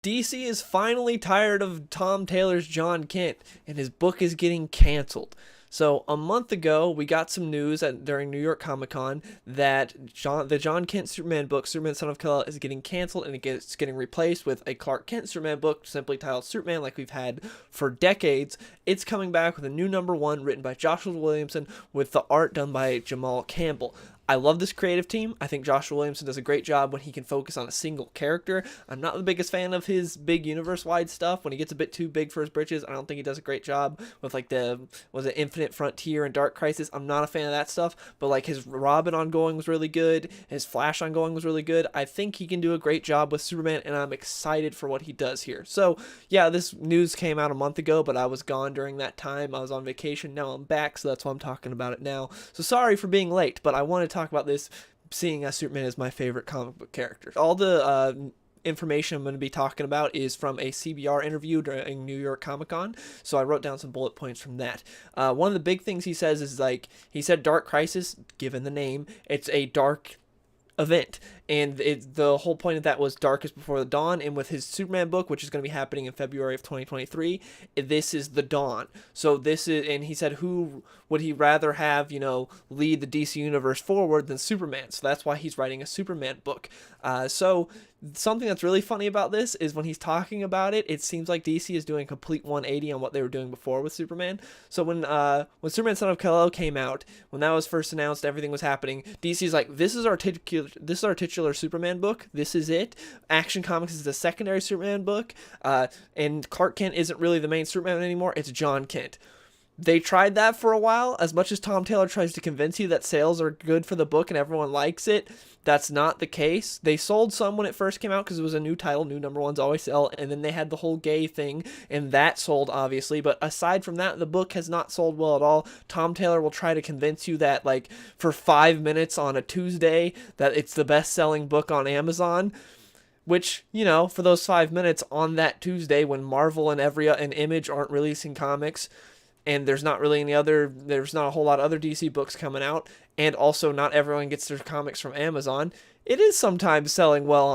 DC is finally tired of Tom Taylor's Jon Kent, and his book is getting canceled. So a month ago, we got some news during New York Comic Con that the Jon Kent Superman book, Superman Son of Kal-El, is getting canceled, and it's getting replaced with a Clark Kent Superman book simply titled Superman, like we've had for decades. It's coming back with a new #1 written by Joshua Williamson with the art done by Jamal Campbell. I love this creative team. I think Joshua Williamson does a great job when he can focus on a single character. I'm not the biggest fan of his big universe-wide stuff. When he gets a bit too big for his britches, I don't think he does a great job with like Infinite Frontier and Dark Crisis. I'm not a fan of that stuff, but like his Robin ongoing was really good. His Flash ongoing was really good. I think he can do a great job with Superman, and I'm excited for what he does here. So yeah, this news came out a month ago, but I was gone during that time. I was on vacation. Now I'm back, so that's why I'm talking about it now. So sorry for being late, but I want to talk about this, seeing as Superman is my favorite comic book character. All the information I'm going to be talking about is from a CBR interview during New York Comic Con, so I wrote down some bullet points from that. One of the big things he says is, like, he said Dark Crisis, given the name, it's a dark event, and the whole point of that was darkest before the dawn, and with his Superman book, which is going to be happening in February of 2023, this is the dawn. So this is, and he said, who would he rather have, lead the DC universe forward than Superman? So that's why he's writing a Superman book. So something that's really funny about this is when he's talking about it, it seems like DC is doing a complete 180 on what they were doing before with Superman. So when Superman Son of Kal-El came out, when that was first announced, everything was happening, DC's like, this is our titular Superman book. This is it. Action Comics is the secondary Superman book, and Clark Kent isn't really the main Superman anymore. It's Jon Kent. They tried that for a while. As much as Tom Taylor tries to convince you that sales are good for the book and everyone likes it, that's not the case. They sold some when it first came out because it was a new title. New #1s always sell. And then they had the whole gay thing, and that sold, obviously. But aside from that, the book has not sold well at all. Tom Taylor will try to convince you that, like, for 5 minutes on a Tuesday, that it's the best-selling book on Amazon. Which, for those 5 minutes on that Tuesday when Marvel and Image aren't releasing comics, and there's not a whole lot of other DC books coming out, and also not everyone gets their comics from Amazon, it is sometimes selling well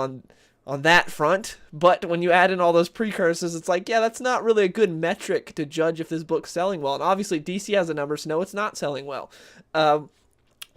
on that front. But when you add in all those precursors, it's like, yeah, that's not really a good metric to judge if this book's selling well. And obviously DC has the numbers to know it's not selling well.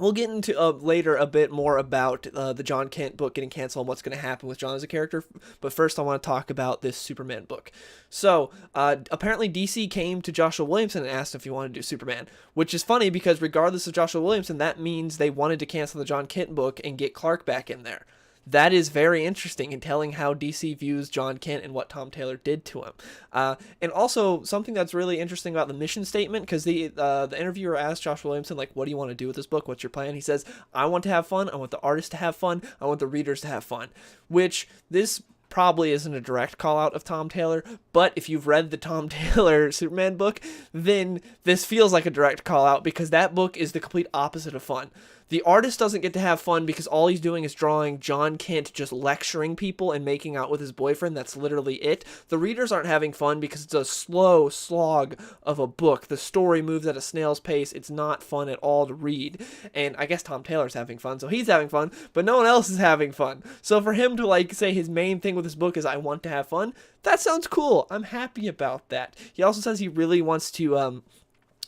We'll get into later a bit more about the Jon Kent book getting canceled and what's going to happen with Jon as a character. But first, I want to talk about this Superman book. So, apparently DC came to Joshua Williamson and asked if he wanted to do Superman, which is funny because regardless of Joshua Williamson, that means they wanted to cancel the Jon Kent book and get Clark back in there. That is very interesting in telling how DC views Jon Kent and what Tom Taylor did to him. And also, something that's really interesting about the mission statement, because the interviewer asked Joshua Williamson, like, what do you want to do with this book? What's your plan? He says, I want to have fun. I want the artists to have fun. I want the readers to have fun. Which, this probably isn't a direct call out of Tom Taylor, but if you've read the Tom Taylor Superman book, then this feels like a direct call out, because that book is the complete opposite of fun. The artist doesn't get to have fun because all he's doing is drawing Jon Kent just lecturing people and making out with his boyfriend. That's literally it. The readers aren't having fun because it's a slow slog of a book. The story moves at a snail's pace. It's not fun at all to read. And I guess Tom Taylor's having fun, so he's having fun, but no one else is having fun. So for him to, like, say his main thing with this book is I want to have fun, that sounds cool. I'm happy about that. He also says he really wants to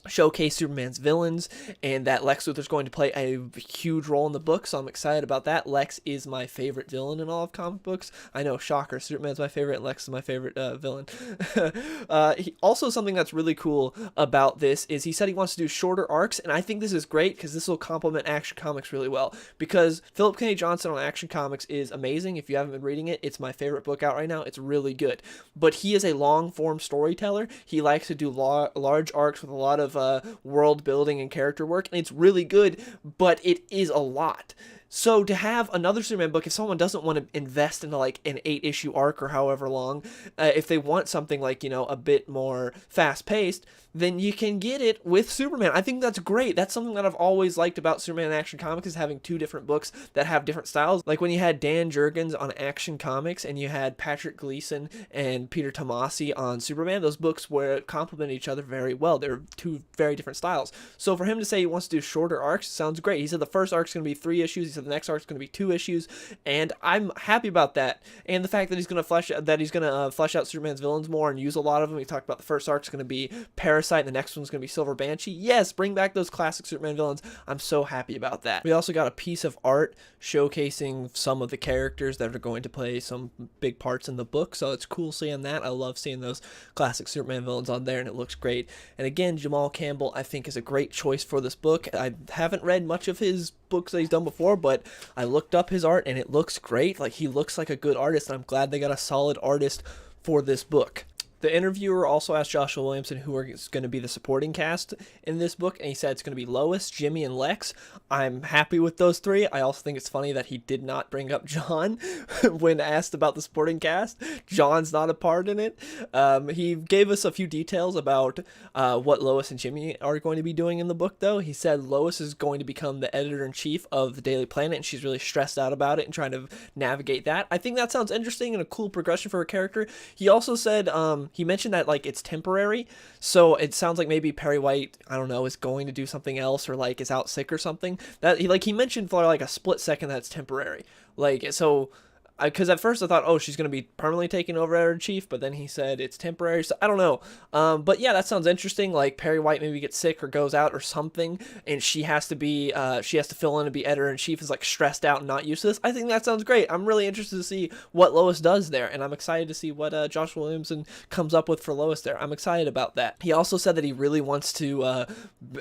showcase Superman's villains, and that Lex Luthor's going to play a huge role in the book, so I'm excited about that. Lex is my favorite villain in all of comic books. I know, shocker, Superman's my favorite, Lex is my favorite villain. Also, something that's really cool about this is he said he wants to do shorter arcs, and I think this is great because this will complement Action Comics really well, because Philip K. Johnson on Action Comics is amazing. If you haven't been reading it, it's my favorite book out right now. It's really good, but he is a long-form storyteller. He likes to do large arcs with a lot of world building and character work, and it's really good, but it is a lot. So to have another Superman book, if someone doesn't want to invest into like an 8-issue arc or however long, if they want something like, a bit more fast-paced, then you can get it with Superman. I think that's great. That's something that I've always liked about Superman Action Comics, is having two different books that have different styles. Like when you had Dan Jurgens on Action Comics and you had Patrick Gleason and Peter Tomasi on Superman, those books were complement each other very well. They're two very different styles. So for him to say he wants to do shorter arcs sounds great. He said the first arc's going to be 3 issues. He said the next arc is going to be 2 issues, and I'm happy about that. And the fact that he's going to flesh out Superman's villains more and use a lot of them. We talked about the first arc is going to be Parasite, and the next one's going to be Silver Banshee. Yes, bring back those classic Superman villains. I'm so happy about that. We also got a piece of art showcasing some of the characters that are going to play some big parts in the book, so it's cool seeing that. I love seeing those classic Superman villains on there, and it looks great. And again, Jamal Campbell, I think, is a great choice for this book. I haven't read much of his books that he's done before, but I looked up his art and it looks great. Like, he looks like a good artist, and I'm glad they got a solid artist for this book. The interviewer also asked Joshua Williamson who is going to be the supporting cast in this book, and he said it's going to be Lois, Jimmy, and Lex. I'm happy with those 3. I also think it's funny that he did not bring up Jon when asked about the supporting cast. Jon's not a part in it. He gave us a few details about what Lois and Jimmy are going to be doing in the book, though. He said Lois is going to become the editor-in-chief of the Daily Planet, and she's really stressed out about it and trying to navigate that. I think that sounds interesting and a cool progression for her character. He also said he mentioned that, like, it's temporary, so it sounds like maybe Perry White, I don't know, is going to do something else, or like is out sick or something. That he mentioned for like a split second that it's temporary. Like, so because at first I thought, oh, she's going to be permanently taking over editor-in-chief, but then he said it's temporary, so I don't know. But yeah, that sounds interesting. Like, Perry White maybe gets sick or goes out or something, and she has to fill in and be editor-in-chief, is like stressed out and not used to this. I think that sounds great. I'm really interested to see what Lois does there, and I'm excited to see what Joshua Williamson comes up with for Lois there. I'm excited about that. He also said that he really wants to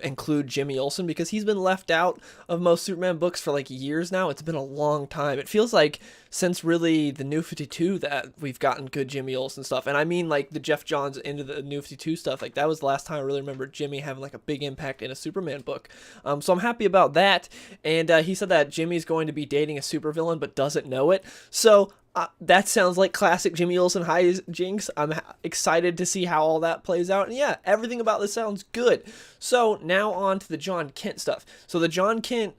include Jimmy Olsen, because he's been left out of most Superman books for like years now. It's been a long time. It feels like since really the New 52 that we've gotten good Jimmy Olsen stuff. And I mean, like, the Jeff Johns into the New 52 stuff. Like, that was the last time I really remember Jimmy having like a big impact in a Superman book. So I'm happy about that. And he said that Jimmy's going to be dating a supervillain but doesn't know it. So that sounds like classic Jimmy Olsen hijinks. I'm excited to see how all that plays out. And yeah, everything about this sounds good. So now on to the Jon Kent stuff. So the Jon Kent,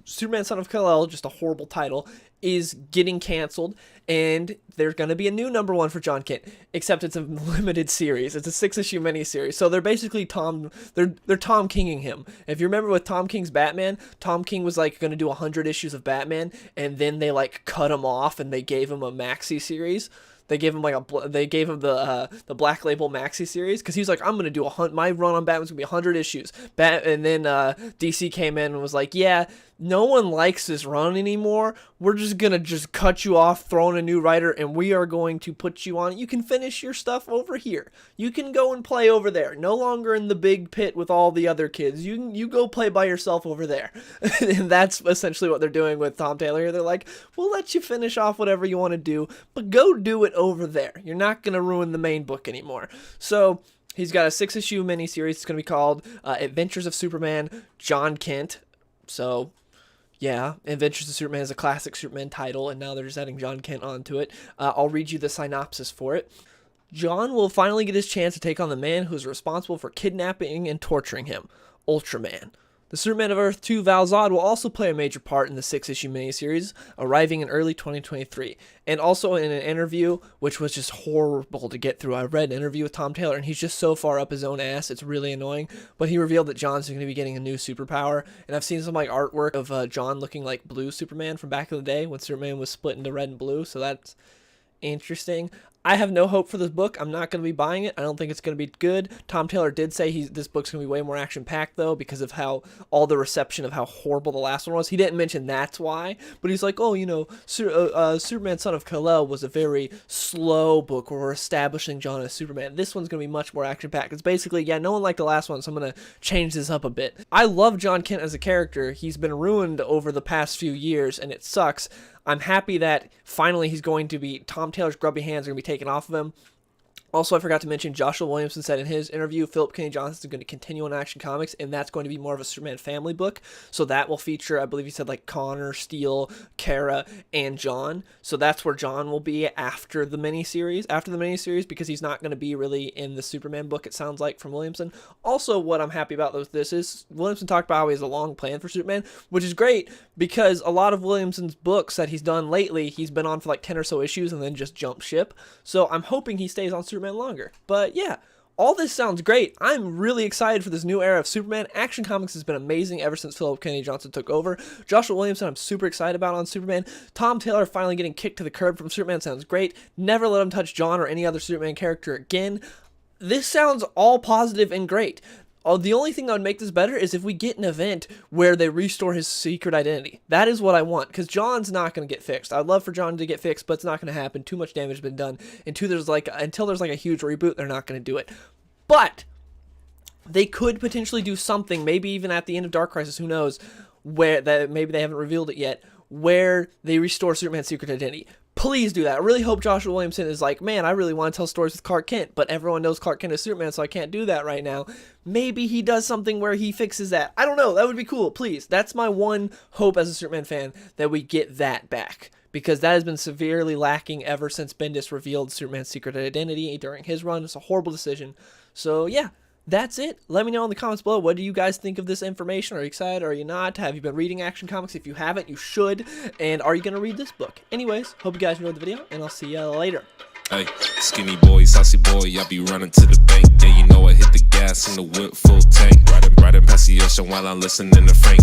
Superman Son of Kal-El, just a horrible title, is getting canceled, and there's going to be a new #1 for Jon Kent, except it's a limited series. It's a 6-issue miniseries. So they're basically they're Tom Kinging him. If you remember with Tom King's Batman, Tom King was like going to do 100 issues of Batman, and then they like cut him off and they gave him a maxi series. They gave him the Black Label maxi series, because he was like, I'm gonna do my run on Batman's gonna be 100 issues. And then DC came in and was like, yeah, no one likes this run anymore. We're just gonna cut you off, throw in a new writer, and we are going to put you on. You can finish your stuff over here. You can go and play over there. No longer in the big pit with all the other kids. You go play by yourself over there. And that's essentially what they're doing with Tom Taylor here. They're like, we'll let you finish off whatever you want to do, but go do it over there. You're not going to ruin the main book anymore. So he's got a 6-issue miniseries. It's going to be called Adventures of Superman, Jon Kent. So yeah, Adventures of Superman is a classic Superman title, and now they're just adding Jon Kent onto it. I'll read you the synopsis for it. Jon will finally get his chance to take on the man who is responsible for kidnapping and torturing him, Ultraman. The Superman of Earth 2, Val Zod, will also play a major part in the 6-issue miniseries, arriving in early 2023. And also in an interview, which was just horrible to get through. I read an interview with Tom Taylor, and he's just so far up his own ass, it's really annoying. But he revealed that Jon's going to be getting a new superpower. And I've seen some like artwork of Jon looking like blue Superman from back in the day when Superman was split into red and blue. So that's interesting. I have no hope for this book. I'm not going to be buying it. I don't think it's going to be good. Tom Taylor did say this book's going to be way more action-packed, though, because of how all the reception of how horrible the last one was. He didn't mention that's why, but he's like, oh, you know, Superman Son of Kal-El was a very slow book where we're establishing Jon as Superman. This one's going to be much more action-packed. It's basically, yeah, no one liked the last one, so I'm going to change this up a bit. I love Jon Kent as a character. He's been ruined over the past few years, and it sucks. I'm happy that finally Tom Taylor's grubby hands are going to be taken off of him. Also, I forgot to mention, Joshua Williamson said in his interview, Philip Kennedy Johnson is going to continue on Action Comics, and that's going to be more of a Superman family book. So that will feature, I believe he said, like Connor, Steele, Kara, and Jon. So that's where Jon will be after the miniseries, because he's not going to be really in the Superman book, it sounds like, from Williamson. Also, what I'm happy about with this is Williamson talked about how he has a long plan for Superman, which is great, because a lot of Williamson's books that he's done lately, he's been on for like 10 or so issues and then just jumped ship. So I'm hoping he stays on Superman longer. But yeah, all this sounds great. I'm really excited for this new era of Superman. Action Comics has been amazing ever since Philip Kennedy Johnson took over. Joshua Williamson, I'm super excited about on Superman. Tom Taylor finally getting kicked to the curb from Superman sounds great. Never let him touch Jon or any other Superman character again. This sounds all positive and great. The only thing that would make this better is if we get an event where they restore his secret identity. That is what I want, because Jon's not going to get fixed. I'd love for Jon to get fixed, but it's not going to happen. Too much damage has been done. And until there's like a huge reboot, they're not going to do it. But they could potentially do something, maybe even at the end of Dark Crisis, who knows, where that maybe they haven't revealed it yet, where they restore Superman's secret identity. Please do that. I really hope Joshua Williamson is like, man, I really want to tell stories with Clark Kent, but everyone knows Clark Kent is Superman, so I can't do that right now. Maybe he does something where he fixes that. I don't know. That would be cool. Please. That's my one hope as a Superman fan, that we get that back, because that has been severely lacking ever since Bendis revealed Superman's secret identity during his run. It's a horrible decision. So, yeah. That's it. Let me know in the comments below. What do you guys think of this information? Are you excited? Are you not? Have you been reading Action Comics? If you haven't, you should. And are you going to read this book? Anyways, hope you guys enjoyed the video, and I'll see you later. Hey, skinny boy, saucy boy, I be running to the bank. Yeah, you know I hit the gas in the whip full tank. Riding past the ocean while I'm listening to Frank.